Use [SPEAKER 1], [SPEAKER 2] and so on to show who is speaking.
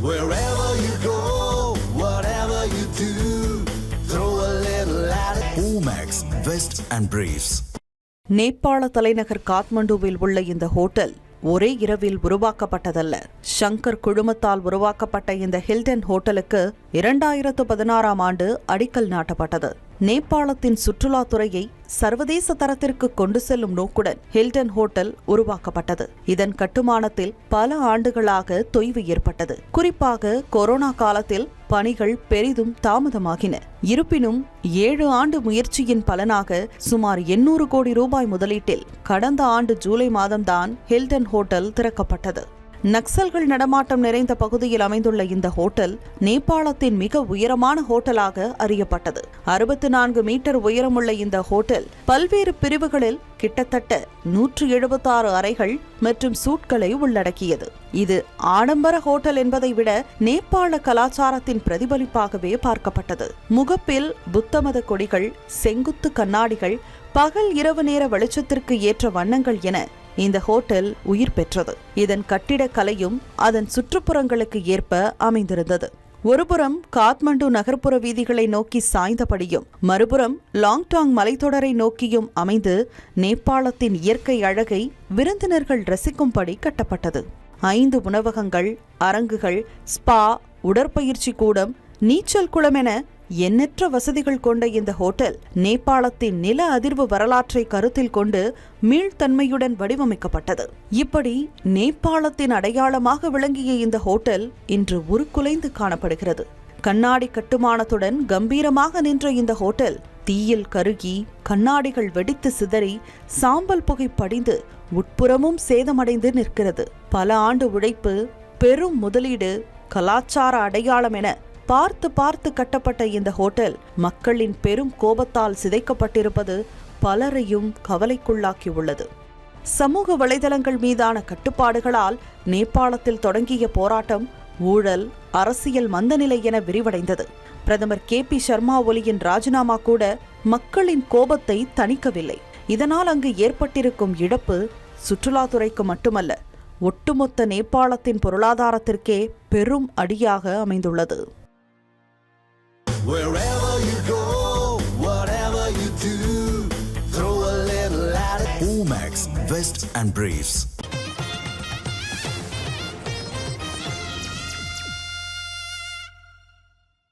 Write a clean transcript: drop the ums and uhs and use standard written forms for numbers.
[SPEAKER 1] Wherever you go, whatever you do, throw a little at it. Omax, Vest and Briefs.
[SPEAKER 2] நேபாள தலைநகர் காத்மண்டுவில் உள்ள இந்த hotel ஒரே இரவில் உருவாக்கப்பட்டதல்ல. ஷங்கர் குழுமத்தால் உருவாக்கப்பட்ட இந்த ஹில்டன் ஹோட்டலுக்கு 2016ஆம் ஆண்டு அடிக்கல் நாட்டப்பட்டது. நேபாளத்தின் சுற்றுலாத்துறையை சர்வதேச தரத்திற்கு கொண்டு செல்லும் நோக்குடன் ஹில்டன் ஹோட்டல் உருவாக்கப்பட்டது. இதன் கட்டுமானத்தில் பல ஆண்டுகளாக தொய்வு ஏற்பட்டது. குறிப்பாக கொரோனா காலத்தில் பணிகள் பெரிதும் தாமதமாகின. இருப்பினும் 7 ஆண்டு முயற்சியின் பலனாக சுமார் 800 கோடி ரூபாய் முதலீட்டில் கடந்த ஆண்டு ஜூலை மாதம்தான் ஹில்டன் ஹோட்டல் திறக்கப்பட்டது. நக்சல்கள் நடமாட்டம் நிறைந்த பகுதியில் அமைந்துள்ள இந்த ஹோட்டல் நேபாளத்தின் மிக உயரமான ஹோட்டலாக அறியப்பட்டது. 64 மீட்டர் உயரமுள்ள இந்த ஹோட்டல் பல்வேறு பிரிவுகளில் கிட்டத்தட்ட 176 அறைகள் மற்றும் சூட்களை உள்ளடக்கியது. இது ஆடம்பர ஹோட்டல் என்பதை விட நேபாள கலாச்சாரத்தின் பிரதிபலிப்பாகவே பார்க்கப்பட்டது. முகப்பில் புத்தமத கொடிகள், செங்குத்து கண்ணாடிகள், பகல் இரவு நேர வெளிச்சத்திற்கு ஏற்ற வண்ணங்கள் என இந்த ஹோட்டல் உயிர் பெற்றது. இதன் கட்டிடக்கலையும் அதன் சுற்றுப்புறங்களுக்கு ஏற்ப அமைந்திருந்தது. ஒருபுறம் காத்மண்டு நகர்ப்புற வீதிகளை நோக்கி சாய்ந்தபடியும் மறுபுறம் லாங்டாங் மலைத்தொடரை நோக்கியும் அமைந்து நேபாளத்தின் இயற்கை அழகை விருந்தினர்கள் ரசிக்கும்படி கட்டப்பட்டது. 5 உணவகங்கள், அரங்குகள், ஸ்பா, உடற்பயிற்சி கூடம், நீச்சல் குளம் என எண்ணற்ற வசதிகள் கொண்ட இந்த ஹோட்டல் நேபாளத்தின் நில அதிர்வு வரலாற்றை கருத்தில் கொண்டு மீள்தன்மையுடன் வடிவமைக்கப்பட்டது. இப்படி நேபாளத்தின் அடையாளமாக விளங்கிய இந்த ஹோட்டல் இன்று உருக்குலைந்து காணப்படுகிறது. கண்ணாடி கட்டுமானத்துடன் கம்பீரமாக நின்ற இந்த ஹோட்டல் தீயில் கருகி, கண்ணாடிகள் வெடித்து சிதறி, சாம்பல் புகை படிந்து உட்புறமும் சேதமடைந்து நிற்கிறது. பல ஆண்டு உழைப்பு, பெரும் முதலீடு, கலாச்சார அடையாளம் என பார்த்து பார்த்து கட்டப்பட்ட இந்த ஹோட்டல் மக்களின் பெரும் கோபத்தால் சிதைக்கப்பட்டிருப்பது பலரையும் கவலைக்குள்ளாக்கியுள்ளது. சமூக வலைதளங்கள் மீதான கட்டுப்பாடுகளால் நேபாளத்தில் தொடங்கிய போராட்டம் ஊழல், அரசியல் மந்தநிலை என விரிவடைந்தது. பிரதமர் KP சர்மா ஒலியின் ராஜினாமா கூட மக்களின் கோபத்தை தணிக்கவில்லை. இதனால் அங்கு ஏற்பட்டிருக்கும் இழப்பு சுற்றுலாத்துறைக்கு மட்டுமல்ல, ஒட்டுமொத்த நேபாளத்தின் பொருளாதாரத்திற்கே பெரும் அடியாக அமைந்துள்ளது.
[SPEAKER 1] Wherever you go, whatever you do, throw a little at it. Omax, Vest and Briefs.